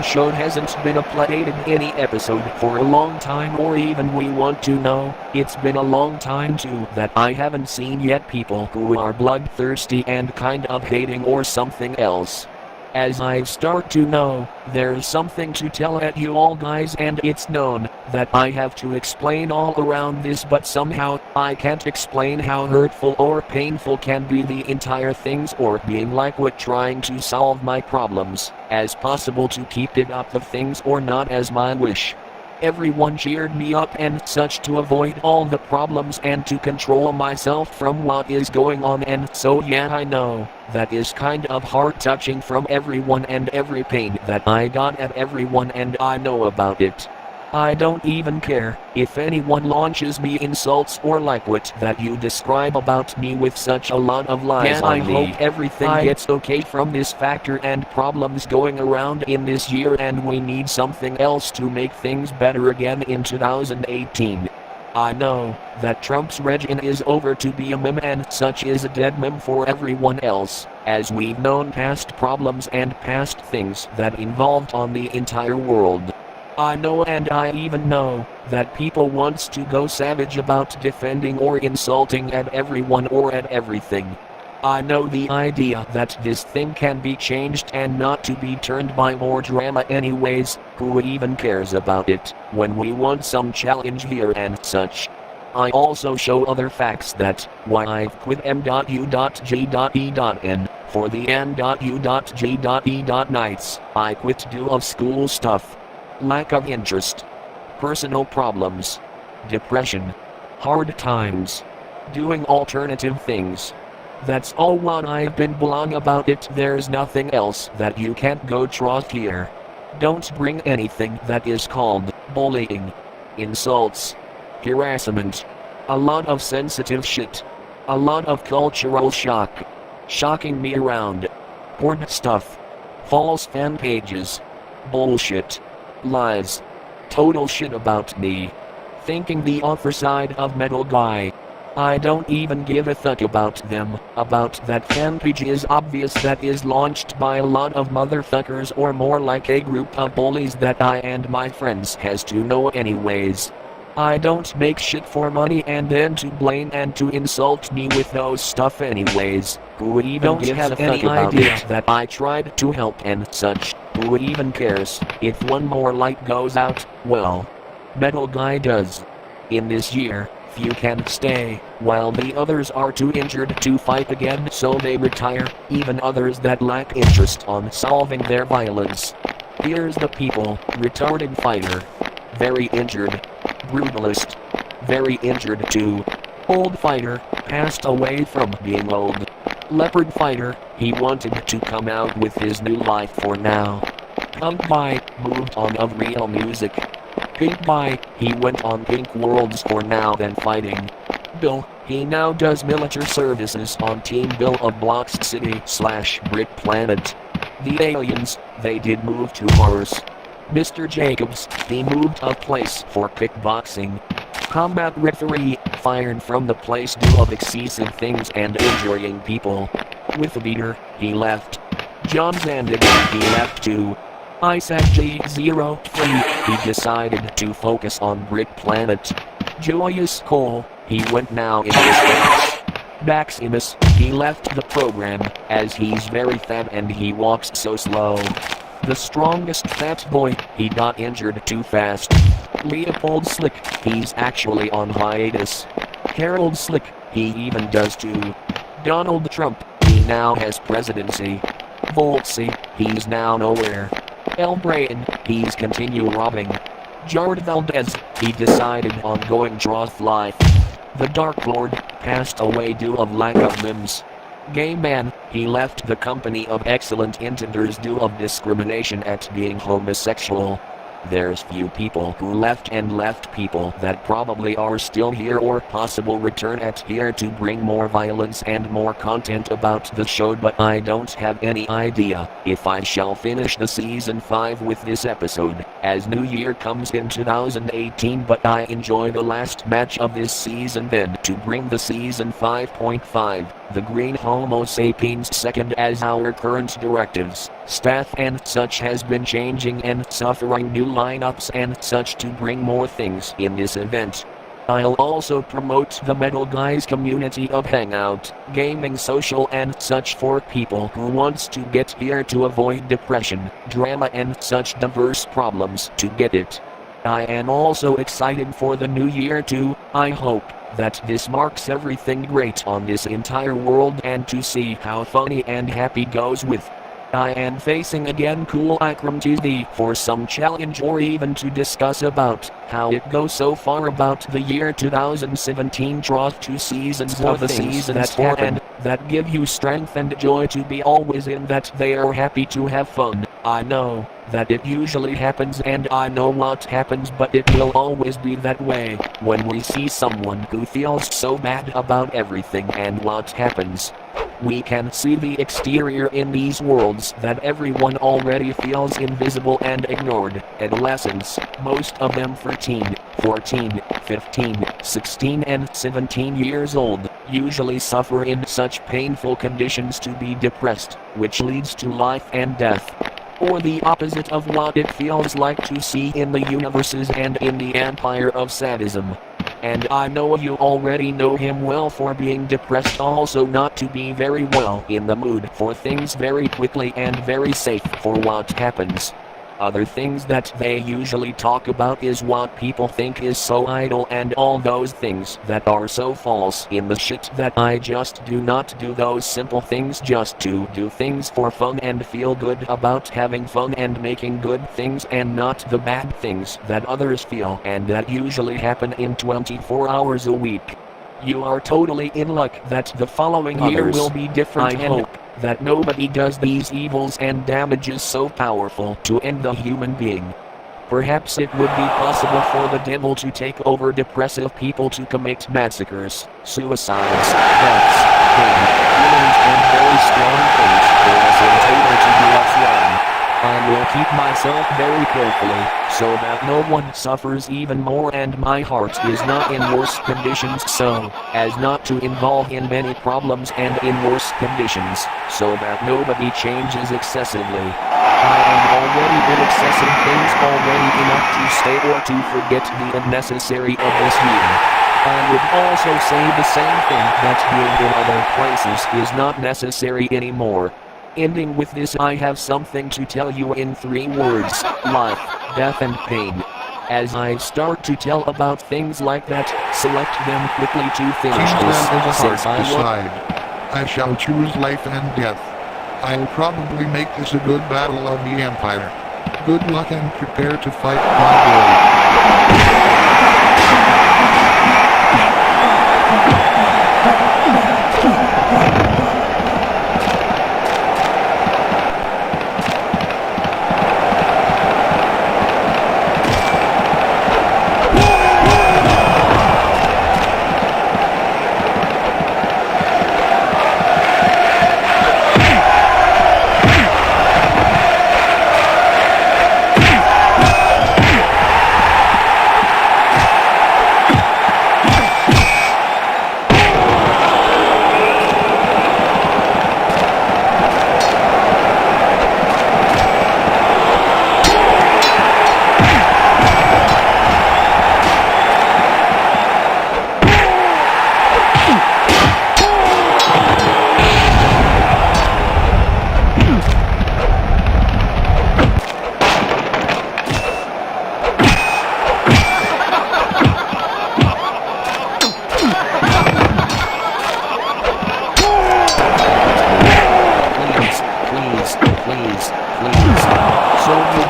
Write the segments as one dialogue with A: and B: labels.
A: show hasn't been uploaded any episode for a long time, or even we want to know. It's been a long time too that I haven't seen yet people who are bloodthirsty and kind of hating or something else. As I start to know, there's something to tell at you all guys, and it's known that I have to explain all around this, but somehow I can't explain how hurtful or painful can be the entire things, or being like what trying to solve my problems as possible to keep it up the things or not as my wish. Everyone cheered me up and such to avoid all the problems and to control myself from what is going on, and so yeah, I know that is kind of heart touching from everyone, and every pain that I got at everyone, and I know about it. I don't even care if anyone launches me insults or like what that you describe about me with such a lot of lies on me. I hope everything gets okay from this factor and problems going around in this year, and we need something else to make things better again in 2018. I know that Trump's regime is over to be a meme, and such is a dead meme for everyone else, as we've known past problems and past things that involved on the entire world. I know, and I even know that people wants to go savage about defending or insulting at everyone or at everything. I know the idea that this thing can be changed and not to be turned by more drama anyways. Who even cares about it when we want some challenge here and such? I also show other facts that why I've quit m.u.j.e.n for the n.u.j.e. nights. I quit due of school stuff, lack of interest, personal problems, depression, hard times, doing alternative things. That's all what I've been blogging about it. There's nothing else that you can't go trust here. Don't bring anything that is called bullying, insults, harassment, a lot of sensitive shit, a lot of cultural shock, shocking me around, porn stuff, false fan pages, bullshit, lies, total shit about me, thinking the other side of MetalGuy. I don't even give a fuck about them. About that fan page is obvious that is launched by a lot of motherfuckers, or more like a group of bullies that I and my friends has to know anyways. I don't make shit for money and then to blame and to insult me with those stuff anyways. Who even gives a fuck about it that I tried to help and such? Who even cares if one more light goes out? Well, MetalGuy does. In this year, few can stay, while the others are too injured to fight again, so they retire, even others that lack interest on solving their violence. Here's the people: retarded fighter, very injured, brutalist, very injured too, old fighter, passed away from being old, leopard fighter, he wanted to come out with his new life for now, punk guy, moved on of real music, Pink guy, he went on Pink Worlds for now then fighting. Bill, he now does military services on Team Bill of Blocks City / Brick Planet. The aliens, they did move to Mars. Mr. Jacobs, he moved a place for kickboxing. Combat referee, fired from the place due of excessive things and injuring people. With a beater, he left. John Zandig, he left too. Isaac G03, he decided to focus on Brick Planet. Julius Cole, he went now in disgrace. Maximus, he left the program, as he's very fat and he walks so slow. The strongest fat boy, he got injured too fast. Leopold Slick, he's actually on hiatus. Harold Slick, he even does too. Donald Trump, he now has presidency. Voltsy, he's now nowhere. El Brain, he's continue robbing. Jared Valdez, he decided on going Droth life. The Dark Lord, passed away due of lack of limbs. Gay man, he left the company of excellent Intunders due of discrimination at being homosexual. There's few people who left and left people that probably are still here or possible return at here to bring more violence and more content about the show, but I don't have any idea if I shall finish the season 5 with this episode, as New Year comes in 2018, but I enjoy the last match of this season then to bring the season 5.5, the Green Homo Sapiens second, as our current directives, staff and such has been changing and suffering new lineups and such to bring more things in this event. I'll also promote the Metal Guys community of Hangout, gaming, social and such for people who wants to get here to avoid depression, drama and such diverse problems to get it. I am also excited for the new year too. I hope that this marks everything great on this entire world and to see how funny and happy goes with. I am facing again Cool Akram Tuesday for some challenge or even to discuss about how it goes so far about the year 2017. Draw 2 seasons of the season that happen, that give you strength and joy to be always in, that they are happy to have fun. I know that it usually happens and I know what happens, but it will always be that way when we see someone who feels so bad about everything and what happens. We can see the exterior in these worlds that everyone already feels invisible and ignored. Adolescents, most of them 13, 14, 15, 16 and 17 years old, usually suffer in such painful conditions to be depressed, which leads to life and death. Or the opposite of what it feels like to see in the universes and in the empire of sadism. And I know you already know him well for being depressed, also not to be very well in the mood for things very quickly and very safe for what happens. Other things that they usually talk about is what people think is so idle and all those things that are so false in the shit that I just do not do those simple things just to do things for fun and feel good about having fun and making good things and not the bad things that others feel and that usually happen in 24 hours a week. You are totally in luck that the following year will be different. I hope that nobody does these evils and damages so powerful to end the human being. Perhaps it would be possible for the devil to take over depressive people to commit massacres, suicides, deaths, pain, feelings and very strong things for us in total to do us wrong. I will keep myself very carefully, so that no one suffers even more and my heart is not in worse conditions so as not to involve in many problems and in worse conditions, so that nobody changes excessively. I am already in excessive things already enough to stay or to forget the unnecessary of this year. I would also say the same thing that being in other places is not necessary anymore. Ending with this, I have something to tell you in 3 words: life, death and pain. As I start to tell about things like that, select them quickly to finish this, since
B: I shall choose life and death. I'll probably make this a good battle of the Empire. Good luck and prepare to fight my boy.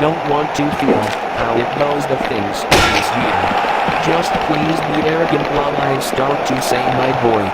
A: Don't want to feel how it goes the things this year. Just please be arrogant while I start to say my boy.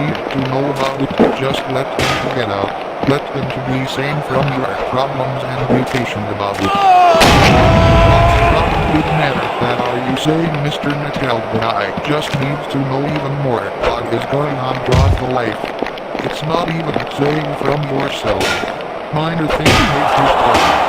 B: need to know about it. Just let them to get out. Let them to be sane from your problems and be patient about it. What's probably the matter? That are you saying, Mr. MetalGuy? Just need to know even more. What is going on? Draw the life. It's not even saying from yourself. Minor things make you start.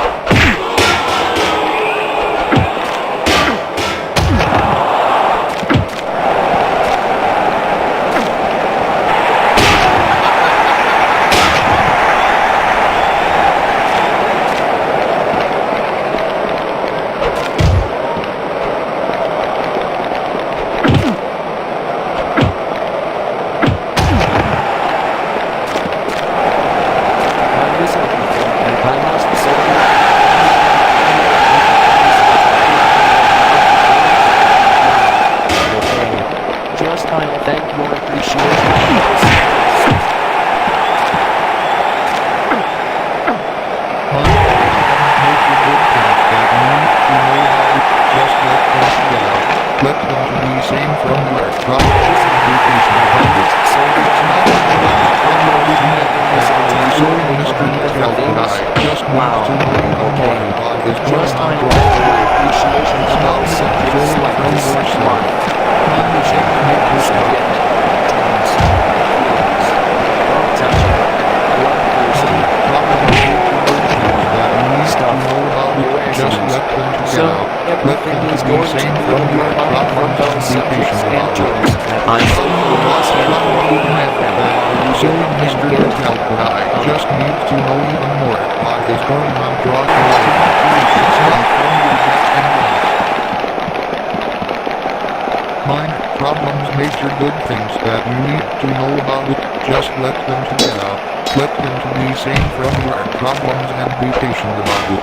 B: Major good things that you need to know about it. Just let them to get out. Let them to be sane from your problems and be patient about it.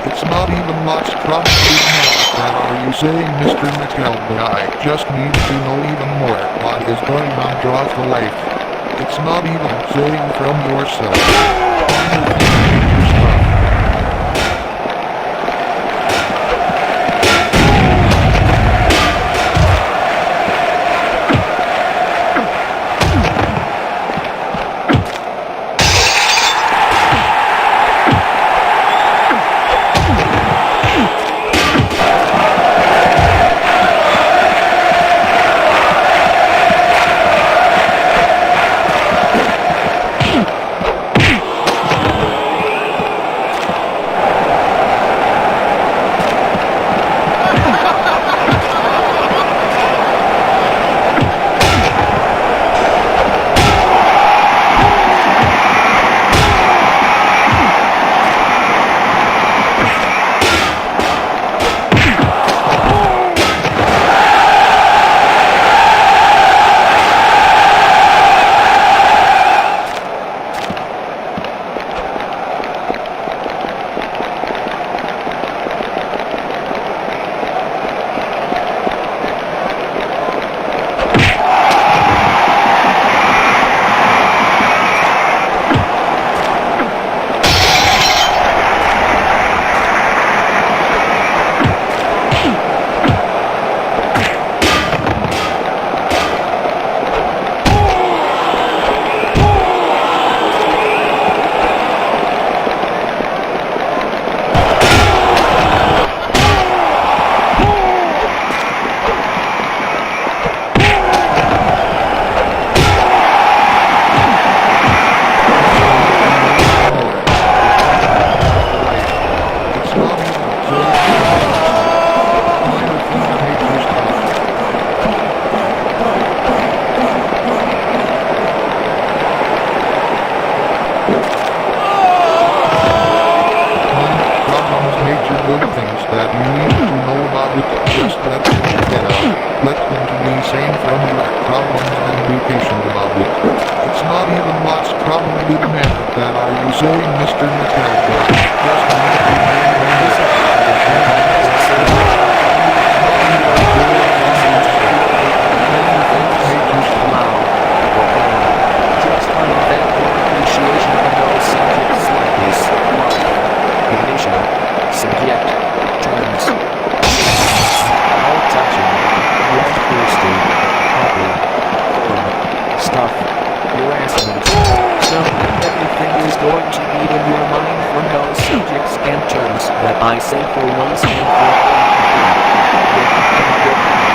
B: It's not even lots probably matter. That are you saying, Mr. MetalGuy? Just need to know even more. What is going on? Draw the life. It's not even saying from yourself. Minor things make you stop.
A: harassment. So, everything is going to be in your mind from those subjects and terms that I say for once and for all.